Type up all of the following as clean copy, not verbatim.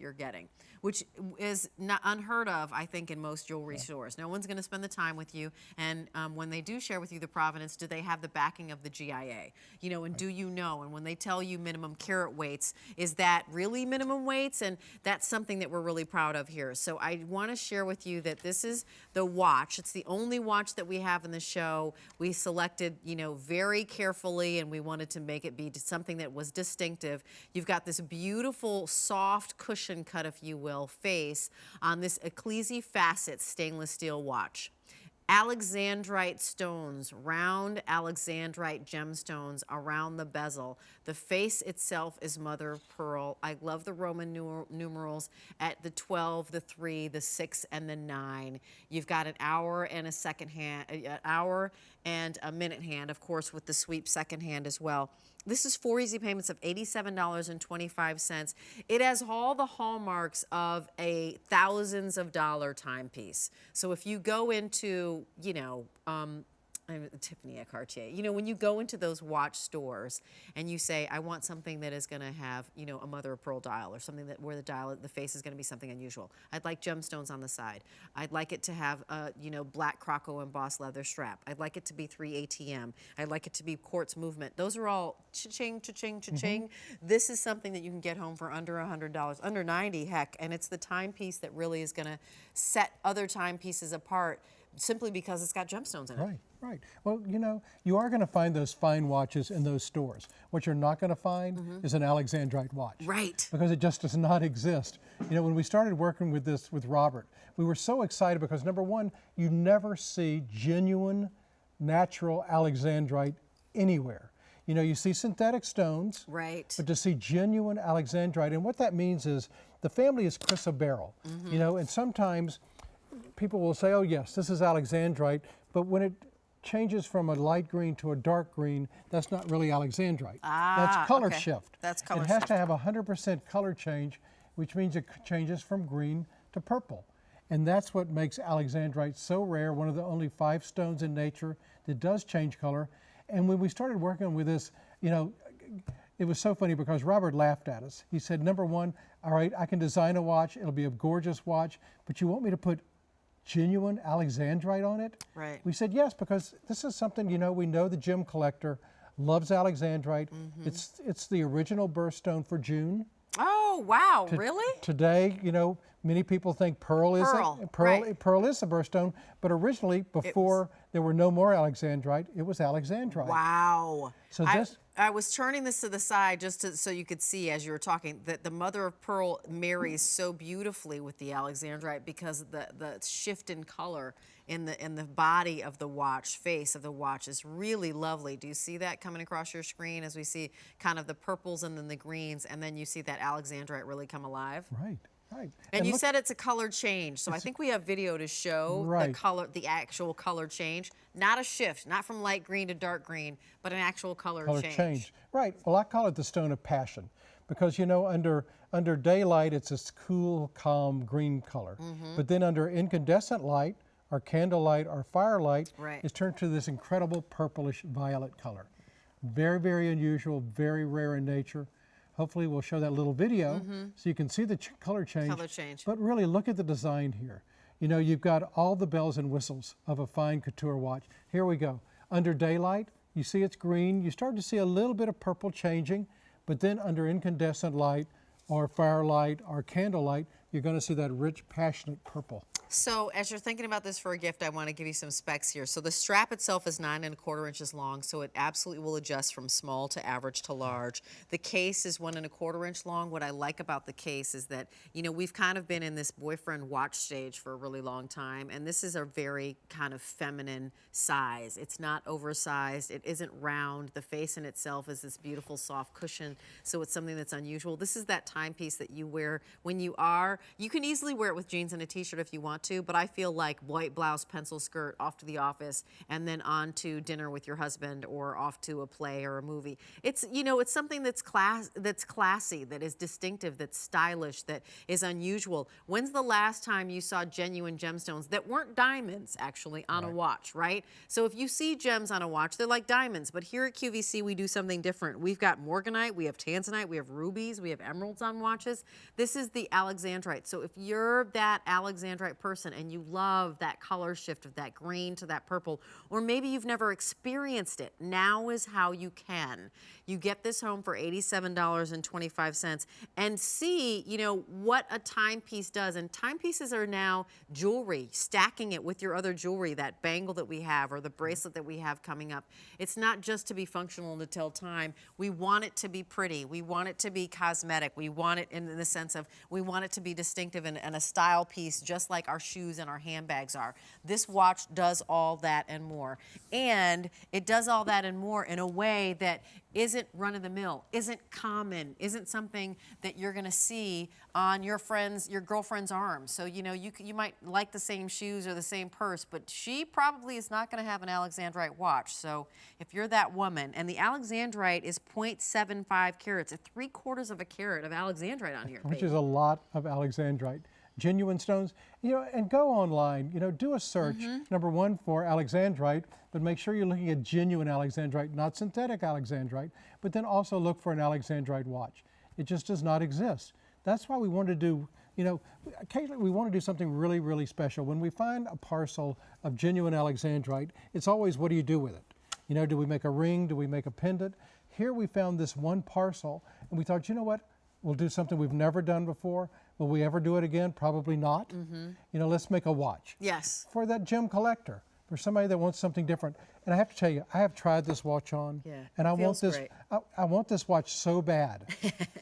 you're getting, which is not unheard of, I think, in most jewelry stores. No one's going to spend the time with you, and when they do share with you the provenance, do they have the backing of the GIA? You know, and do you know? And when they tell you minimum carat weights, is that really minimum weights? And that's something that we're really proud of here. So I want to share with you that this is the watch. It's the only watch that we have in the show. We selected, you know, very carefully, and we wanted to make it be something that was distinctive. You've got this beautiful, soft cushion cut, if you will, face on this Ecclissi Facets stainless steel watch. Alexandrite stones, round Alexandrite gemstones around the bezel. The face itself is mother of pearl. I love the Roman numerals at the 12, the 3, the 6, and the 9. You've got an hour and a second hand, an hour and a minute hand, of course, with the sweep second hand as well. This is 4 easy payments of $87.25. It has all the hallmarks of a thousands of dollar timepiece. So if you go into, you know, Tiffany at Cartier, you know, when you go into those watch stores and you say, I want something that is going to have, you know, a mother of pearl dial, or something that where the dial, the face is going to be something unusual. I'd like gemstones on the side. I'd like it to have a, you know, black croco embossed leather strap. I'd like it to be 3 ATM. I'd like it to be quartz movement. Those are all cha-ching, cha-ching, cha-ching. This is something that you can get home for under $100, under 90, heck, and it's the timepiece that really is going to set other timepieces apart, simply because it's got gemstones in it. Right, right. Well, you know, you are going to find those fine watches in those stores. What you're not going to find is an Alexandrite watch. Right. Because it just does not exist. You know, when we started working with this with Robert, we were so excited because, number one, you never see genuine, natural Alexandrite anywhere. You know, you see synthetic stones, right, but to see genuine Alexandrite, and what that means is the family is chrysoberyl. You know, and sometimes people will say, oh yes, this is Alexandrite, but when it changes from a light green to a dark green, that's not really Alexandrite. That's color shift. That's color shift. It has to have 100% color change, which means it changes from green to purple. And that's what makes Alexandrite so rare, one of the only 5 stones in nature that does change color. And when we started working with this, you know, it was so funny because Robert laughed at us. He said, number one, all right, I can design a watch, it'll be a gorgeous watch, but you want me to put genuine Alexandrite on it? Right. We said yes, because this is something, you know, we know the gem collector loves Alexandrite. It's the original birthstone for June. Oh, wow, really? Today, you know, many people think pearl is the birthstone, but originally, before there were no more Alexandrite, it was Alexandrite. Wow. So I was turning this to the side just so you could see as you were talking that the mother of pearl marries so beautifully with the Alexandrite because the shift in color in the body of the watch, face of the watch, is really lovely. Do you see that coming across your screen as we see kind of the purples and then the greens, and then you see that Alexandrite really come alive? Right. Right. And you said it's a color change, so I think we have video to show the color, the actual color change. Not a shift, not from light green to dark green, but an actual color change. Right. Well, I call it the stone of passion because, you know, under daylight, it's this cool, calm green color. But then under incandescent light, or candlelight, or firelight, it's turned to this incredible purplish violet color. Very, very unusual, very rare in nature. Hopefully we'll show that little video so you can see the color change. But really look at the design here. You know, you've got all the bells and whistles of a fine couture watch. Here we go. Under daylight, you see it's green. You start to see a little bit of purple changing, but then under incandescent light or firelight or candlelight, you're going to see that rich, passionate purple. So as you're thinking about this for a gift, I want to give you some specs here. So the strap itself is 9 1/4 inches long, so it absolutely will adjust from small to average to large. The case is 1 1/4 inch long. What I like about the case is that, you know, we've kind of been in this boyfriend watch stage for a really long time, and this is a very kind of feminine size. It's not oversized. It isn't round. The face in itself is this beautiful soft cushion, so it's something that's unusual. This is that timepiece that you wear when you are you can easily wear it with jeans and a t-shirt if you want to, but I feel like white blouse, pencil skirt, off to the office, and then on to dinner with your husband or off to a play or a movie. It's, you know, it's something that's classy, that is distinctive, that's stylish, that is unusual. When's the last time you saw genuine gemstones that weren't diamonds actually on a watch, right? So if you see gems on a watch, they're like diamonds, but here at QVC we do something different. We've got morganite, we have tanzanite, we have rubies, we have emeralds on watches. This is the Alexandrite. So if you're that Alexandrite person and you love that color shift of that green to that purple, or maybe you've never experienced it, now is how you can. You get this home for $87.25 and see, you know, what a timepiece does. And timepieces are now jewelry, stacking it with your other jewelry, that bangle that we have or the bracelet that we have coming up. It's not just to be functional and to tell time. We want it to be pretty. We want it to be cosmetic. We want it in the sense of we want it to be distinctive and a style piece, just like our shoes and our handbags are. This watch does all that and more. And it does all that and more in a way that isn't run-of-the-mill, isn't common, isn't something that you're gonna see on your girlfriend's arm. So, you know, you might like the same shoes or the same purse, but she probably is not gonna have an Alexandrite watch. So if you're that woman, and the Alexandrite is 0.75 carats, 3/4 of a carat of Alexandrite on here. Which is a lot of Alexandrite. Genuine stones, you know, and go online, you know, do a search, number one, for Alexandrite, but make sure you're looking at genuine Alexandrite, not synthetic Alexandrite, but then also look for an Alexandrite watch. It just does not exist. That's why we want to do, you know, occasionally we want to do something really, really special. When we find a parcel of genuine Alexandrite, it's always, what do you do with it? You know, do we make a ring? Do we make a pendant? Here we found this one parcel, and we thought, you know what? We'll do something we've never done before. Will we ever do it again? Probably not. You know, let's make a watch. Yes. For that gem collector, for somebody that wants something different. And I have to tell you, I have tried this watch on, and I want this. I want this watch so bad,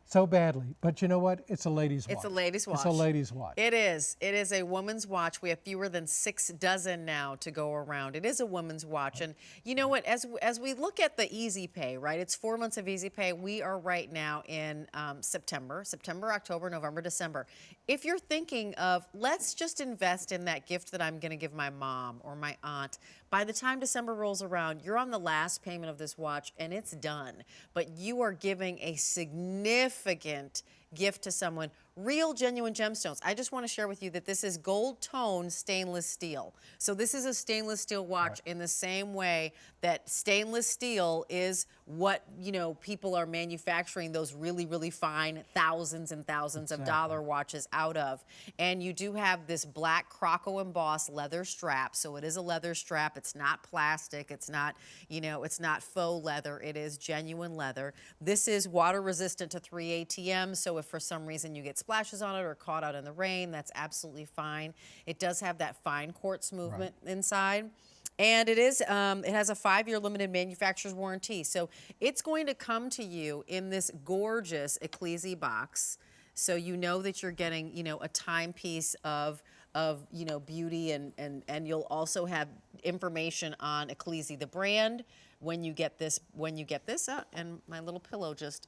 so badly. But you know what? It's a ladies' watch. It's a ladies' watch. It's a ladies' watch. It is. It is a woman's watch. We have fewer than 6 dozen now to go around. It is a woman's watch, and you know what? As we look at the Easy Pay, right? It's 4 months of Easy Pay. We are right now in September, October, November, December. If you're thinking of, let's just invest in that gift that I'm going to give my mom or my aunt, by the time December rolls around, you're on the last payment of this watch and it's done. But you are giving a significant gift to someone, real genuine gemstones. I just want to share with you that this is gold tone stainless steel. So this is a stainless steel watch in the same way that stainless steel is what, you know, people are manufacturing those really, really fine thousands and thousands of dollar watches out of. And you do have this black croco embossed leather strap. So it is a leather strap. It's not plastic. It's not, you know, it's not faux leather. It is genuine leather. This is water resistant to 3 ATM. So if for some reason you get splashes on it or caught out in the rain, that's absolutely fine. It does have that fine quartz movement inside. And it has a 5-year limited manufacturer's warranty. So it's going to come to you in this gorgeous Ecclissi box. So you know that you're getting, you know, a timepiece of you know, beauty, and you'll also have information on Ecclissi, the brand, when you get this out. And my little pillow just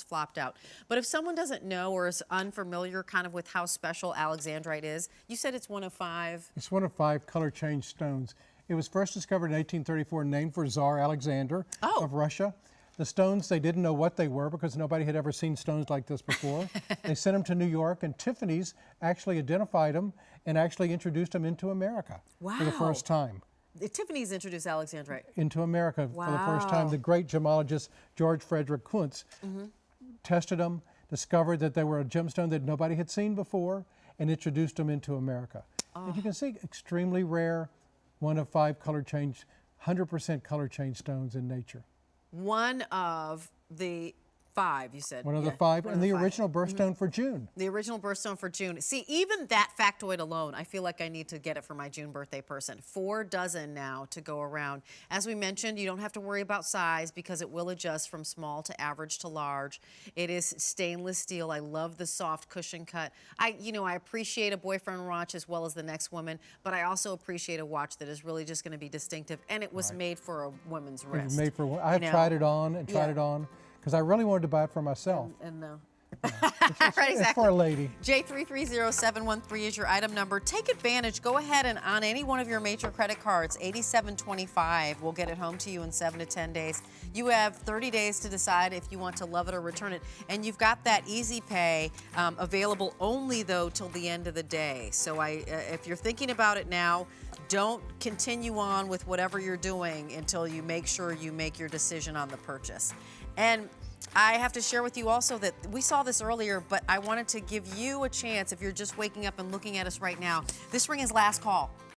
flopped out. But if someone doesn't know or is unfamiliar kind of with how special Alexandrite is, you said it's one of 5. It's one of 5 color change stones. It was first discovered in 1834, named for Tsar Alexander of Russia. The stones, they didn't know what they were because nobody had ever seen stones like this before. They sent them to New York, and Tiffany's actually identified them and actually introduced them into America for the first time. Tiffany's introduced Alexandrite into America for the first time. The great gemologist George Frederick Kuntz tested them, discovered that they were a gemstone that nobody had seen before, and introduced them into America. And you can see, extremely rare, one of 5 color change, 100% color change stones in nature. One of the 5, you said. One of the 5, and the original birthstone for June. The original birthstone for June. See, even that factoid alone, I feel like I need to get it for my June birthday person. 4 dozen now to go around. As we mentioned, you don't have to worry about size because it will adjust from small to average to large. It is stainless steel. I love the soft cushion cut. I appreciate a boyfriend watch as well as the next woman, but I also appreciate a watch that is really just going to be distinctive, and it was made for a woman's wrist. It was made for. I've tried it on and tried it on, because I really wanted to buy it for myself. And now. Right, It's exactly. for a lady. J330713 is your item number. Take advantage. Go ahead and on any one of your major credit cards, $87.25. We'll get it home to you in 7 to 10 days. You have 30 days to decide if you want to love it or return it. And you've got that easy pay available only, though, till the end of the day. So if you're thinking about it now, don't continue on with whatever you're doing until you make sure you make your decision on the purchase. And I have to share with you also that we saw this earlier, but I wanted to give you a chance if you're just waking up and looking at us right now. This ring is last call.